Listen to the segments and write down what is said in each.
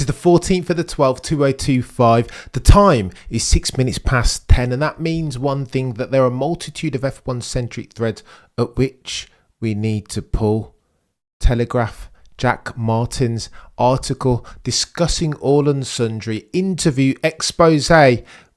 is the 14th of the 12th, 2025. The time is 6 minutes past 10, and that means one thing, that there are a multitude of F1-centric threads at which we need to pull. Telegraf, Jack Martin's article discussing all and sundry, interview expose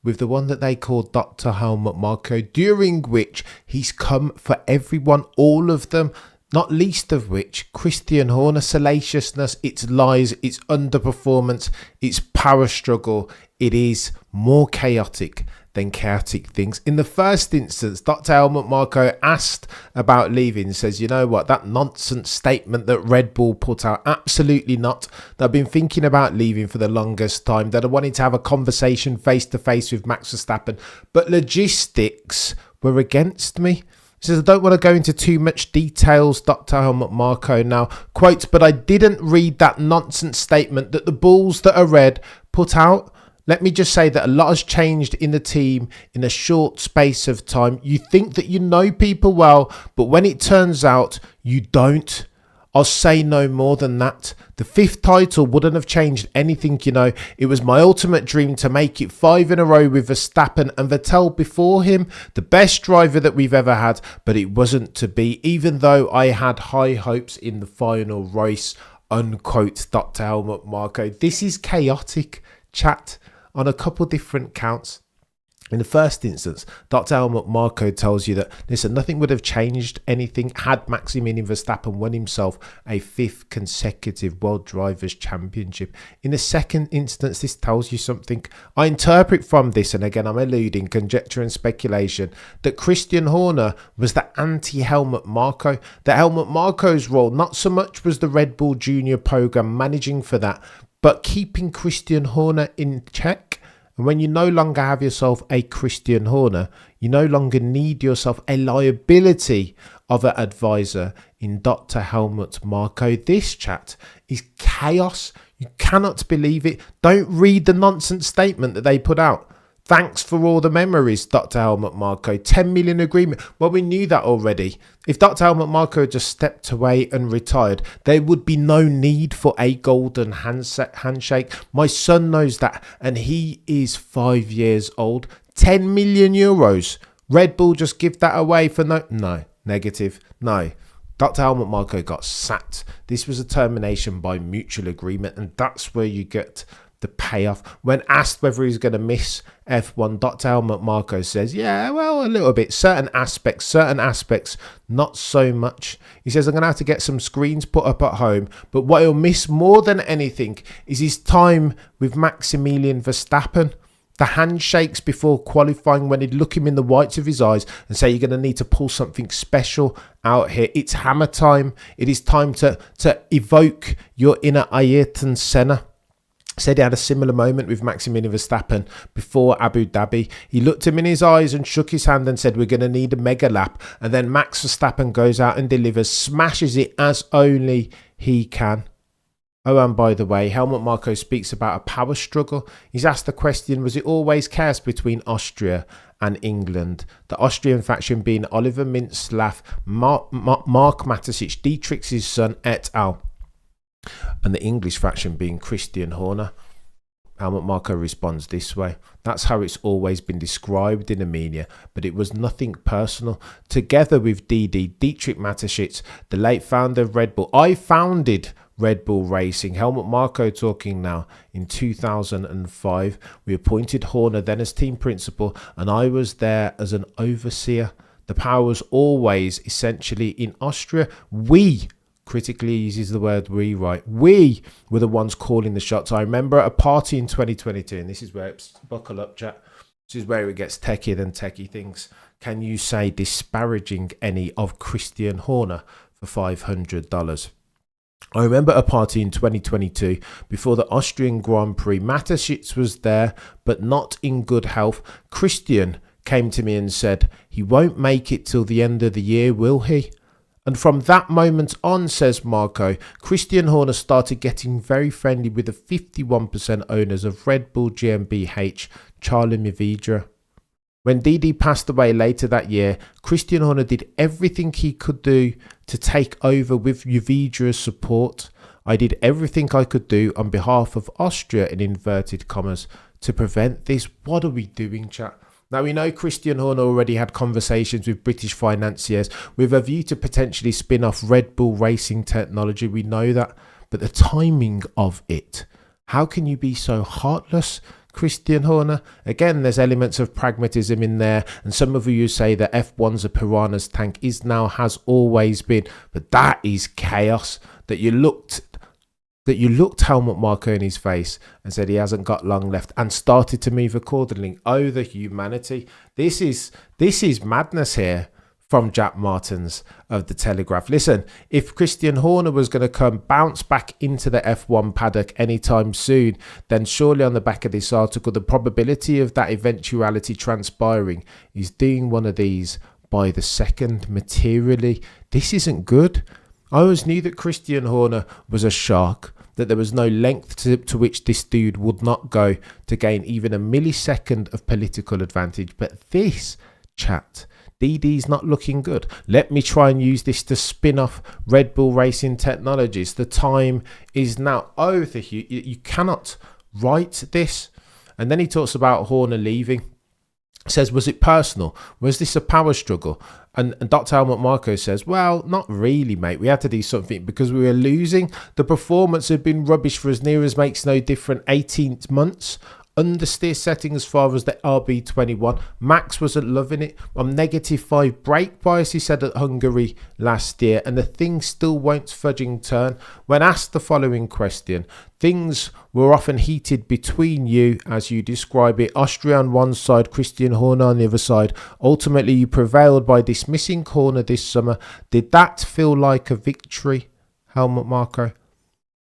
with the one that they call Dr. HELMUT MARKO, during which he's come for everyone, all of them, not least of which Christian Horner salaciousness, its lies, its underperformance, its power struggle. It is more chaotic than chaotic things. In the first instance, Dr. HELMUT MARKO asked about leaving, says, you know what, that nonsense statement that Red Bull put out, absolutely not. They've been thinking about leaving for the longest time, that I wanted to have a conversation face to face with Max Verstappen, but logistics were against me. He says, I don't want to go into too much details, Dr. HELMUT MARKO now. Quote, but I didn't read that nonsense statement that the Bulls that are red put out. Let me just say that a lot has changed in the team in a short space of time. You think that you know people well, but when it turns out you don't. I'll say no more than that. The 5th title wouldn't have changed anything, you know. It was my ultimate dream to make it 5 in a row with Verstappen and Vettel before him. The best driver that we've ever had, but it wasn't to be, even though I had high hopes in the final race. Unquote, Dr. HELMUT MARKO. This is chaotic, chat, on a couple different counts. In the first instance, Dr. HELMUT MARKO tells you that, listen, nothing would have changed anything had Maximilian Verstappen won himself a 5th consecutive World Drivers' Championship. In the second instance, this tells you something. I interpret from this, and again, I'm alluding, conjecture and speculation, that Christian Horner was the anti-HELMUT MARKO. That HELMUT MARKO's role, not so much was the Red Bull Junior program managing for that, but keeping Christian Horner in check. And when you no longer have yourself a Christian Horner, you no longer need yourself a liability of an advisor in Dr. HELMUT MARKO. This, chat, is chaos. You cannot believe it. Don't read the nonsense statement that they put out. Thanks for all the memories, Dr. HELMUT MARKO. 10 million agreement. Well, we knew that already. If Dr. HELMUT MARKO had just stepped away and retired, there would be no need for a golden handshake. My son knows that, and he is 5 years old. 10 million euros. Red Bull just give that away for no, negative, no. Dr. HELMUT MARKO got sacked. This was a termination by mutual agreement, and that's where you get the payoff. When asked whether he's going to miss F1, Dr. HELMUT MARKO says, yeah, well, a little bit. Certain aspects, not so much. He says, I'm going to have to get some screens put up at home, but what he'll miss more than anything is his time with Maximilian Verstappen. The handshakes before qualifying, when he'd look him in the whites of his eyes and say, you're going to need to pull something special out here. It's hammer time. It is time to evoke your inner Ayrton Senna. Said he had a similar moment with Maximilian Verstappen before Abu Dhabi. He looked him in his eyes and shook his hand and said, we're going to need a mega lap. And then Max Verstappen goes out and delivers, smashes it as only he can. Oh, and by the way, HELMUT MARKO speaks about a power struggle. He's asked the question, was it always chaos between Austria and England? The Austrian faction being Oliver Mintzlaff, Mark Matisic, Dietrich's son, et al., and the English faction being Christian Horner. HELMUT MARKO responds this way. That's how it's always been described in the media, but it was nothing personal. Together with Dietrich Mateschitz, the late founder of Red Bull, I founded Red Bull Racing. HELMUT MARKO talking now. In 2005, we appointed Horner then as team principal, and I was there as an overseer. The power was always essentially in Austria. We, critically uses the word we, right? We were the ones calling the shots. I remember at a party in 2022, and this is where it's, buckle up, chat. This is where it gets techier than techie things. Can you say disparaging any of Christian Horner for $500? I remember a party in 2022 before the Austrian Grand Prix. Mateschitz was there, but not in good health. Christian came to me and said, he won't make it till the end of the year, will he? And from that moment on, says Marko, Christian Horner started getting very friendly with the 51% owners of Red Bull GmbH, Charlie Mividra. When Didi passed away later that year, Christian Horner did everything he could do to take over with Mividra's support. I did everything I could do on behalf of Austria in inverted commas to prevent this. What are we doing, chat? Now, we know Christian Horner already had conversations with British financiers with a view to potentially spin off Red Bull Racing Technology. We know that. But the timing of it, how can you be so heartless, Christian Horner? Again, there's elements of pragmatism in there. And some of you say that F1's a piranha's tank, has always been. But that is chaos. That you looked Helmut Marko in his face and said he hasn't got long left and started to move accordingly. Oh, the humanity. This is madness here from Jack Martins of the Telegraph. Listen, if Christian Horner was going to bounce back into the F1 paddock anytime soon, then surely on the back of this article, the probability of that eventuality transpiring is doing one of these by the second materially. This isn't good. I always knew that Christian Horner was a shark, that there was no length to which this dude would not go to gain even a millisecond of political advantage. But this, chat, DD's not looking good. Let me try and use this to spin off Red Bull Racing Technologies. The time is now. Oh, you cannot write this. And then he talks about Horner leaving. Says, was it personal? Was this a power struggle? And Dr. Helmut Marko says, well, not really, mate. We had to do something because we were losing. The performance had been rubbish for as near as makes no difference 18 months. Understeer setting as far as the RB21. Max wasn't loving it. I'm -5 brake bias, he said at Hungary last year, and the thing still won't fudging turn. When asked the following question, things were often heated between you, as you describe it. Austria on one side, Christian Horner on the other side. Ultimately, you prevailed by dismissing Horner this summer. Did that feel like a victory, Helmut Marko?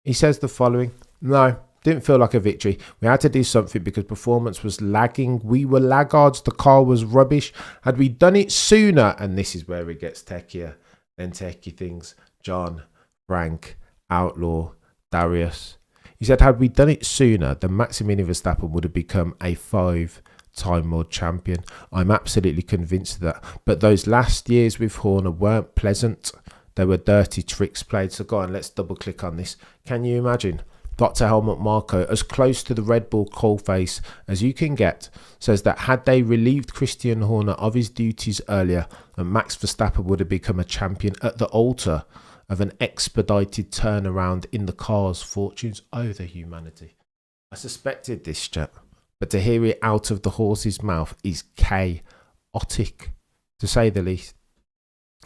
He says the following, no. Didn't feel like a victory. We had to do something because performance was lagging. We were laggards. The car was rubbish. Had we done it sooner, and this is where it gets techier than techie things. John, Frank, Outlaw, Darius. He said, had we done it sooner, then Maximilian Verstappen would have become a 5-time world champion. I'm absolutely convinced of that. But those last years with Horner weren't pleasant. There were dirty tricks played. So go on, let's double click on this. Can you imagine? Dr. Helmut Marko, as close to the Red Bull coalface as you can get, says that had they relieved Christian Horner of his duties earlier, Max Verstappen would have become a champion at the altar of an expedited turnaround in the car's fortunes. Oh, the humanity. I suspected this, chat, but to hear it out of the horse's mouth is chaotic, to say the least.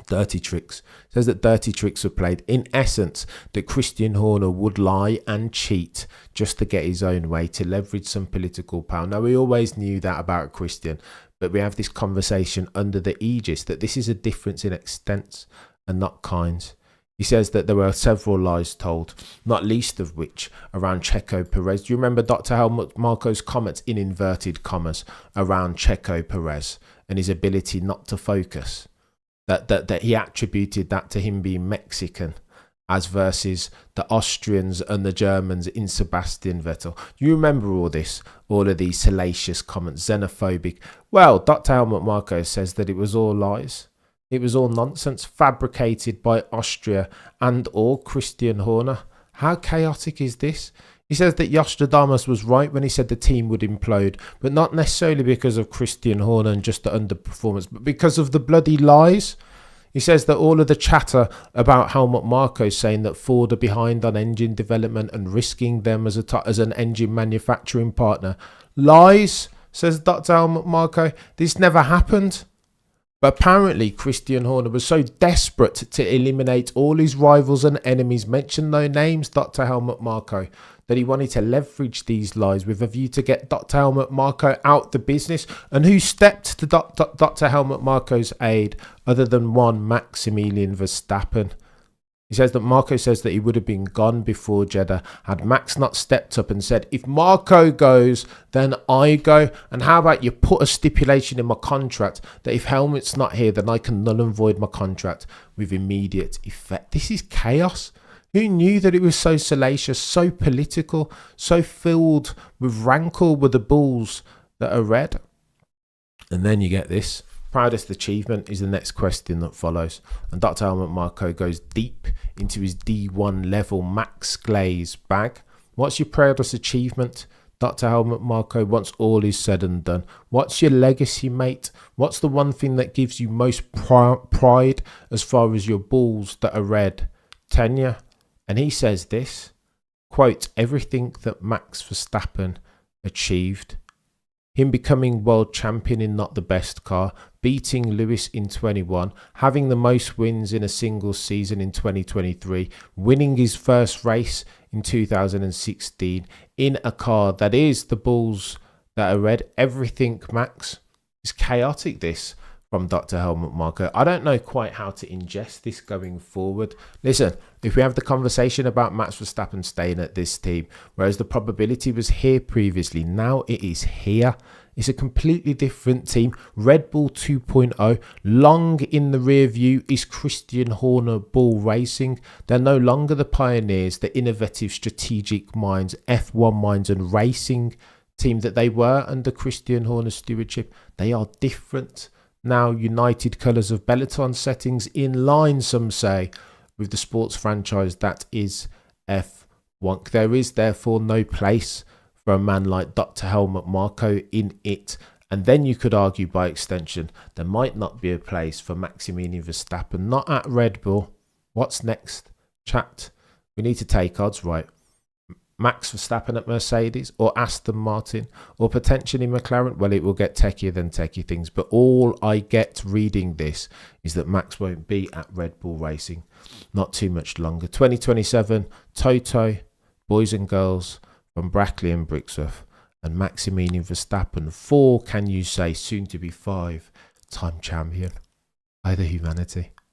Dirty tricks. Says that dirty tricks were played. In essence, that Christian Horner would lie and cheat just to get his own way, to leverage some political power. Now, we always knew that about Christian, but we have this conversation under the aegis that this is a difference in extents and not kinds. He says that there were several lies told, not least of which around Checo Perez. Do you remember Dr. Helmut Marko's comments in inverted commas around Checo Perez and his ability not to focus? That he attributed that to him being Mexican as versus the Austrians and the Germans in Sebastian Vettel. Do you remember all this? All of these salacious comments, xenophobic. Well, Dr. Helmut Marko says that it was all lies. It was all nonsense fabricated by Austria and or Christian Horner. How chaotic is this? He says that Nostradamus was right when he said the team would implode, but not necessarily because of Christian Horner and just the underperformance, but because of the bloody lies. He says that all of the chatter about Helmut Marko saying that Ford are behind on engine development and risking them as an engine manufacturing partner. Lies, says Dr. Helmut Marko. This never happened. But apparently Christian Horner was so desperate to eliminate all his rivals and enemies, mention no names, Dr. Helmut Marko, that he wanted to leverage these lies with a view to get Dr. Helmut Marko out the business. And who stepped to Dr. Helmut Marko's aid other than one Maximilian Verstappen? He says that Marko says that he would have been gone before Jeddah had Max not stepped up and said, if Marko goes, then I go. And how about you put a stipulation in my contract that if Helmut's not here, then I can null and void my contract with immediate effect. This is chaos. Who knew that it was so salacious, so political, so filled with rancor with the bulls that are red? And then you get this. proudest achievement is the next question that follows. And Dr. Helmut Marko goes deep into his D1 level Max Glaze bag. What's your proudest achievement, Dr. Helmut Marko, once all is said and done? What's your legacy, mate? What's the one thing that gives you most pride as far as your balls that are red tenure? And he says this, quote, everything that Max Verstappen achieved. Him becoming world champion in not the best car, beating Lewis in 21, having the most wins in a single season in 2023, winning his first race in 2016 in a car that is the balls that are red. Everything, Max, is chaotic, this from Dr. Helmut Marko. I don't know quite how to ingest this going forward. Listen, if we have the conversation about Max Verstappen staying at this team, whereas the probability was here previously, now it is here. It's a completely different team. Red Bull 2.0, long in the rear view is Christian Horner Bull Racing. They're no longer the pioneers, the innovative strategic minds, F1 minds and racing team that they were under Christian Horner's stewardship. They are different. Now united colours of Benetton settings in line, some say, with the sports franchise that is F1. There is therefore no place for a man like Dr. Helmut Marko in it. And then you could argue by extension, there might not be a place for Maximilian Verstappen, not at Red Bull. What's next? Chat. We need to take odds, right? Max Verstappen at Mercedes or Aston Martin or potentially McLaren? Well, it will get techier than techie things, but all I get reading this is that Max won't be at Red Bull Racing not too much longer. 2027, Toto, boys and girls from Brackley and Brixworth, and Maximilian Verstappen, 4, can you say, soon to be 5-time champion by the humanity.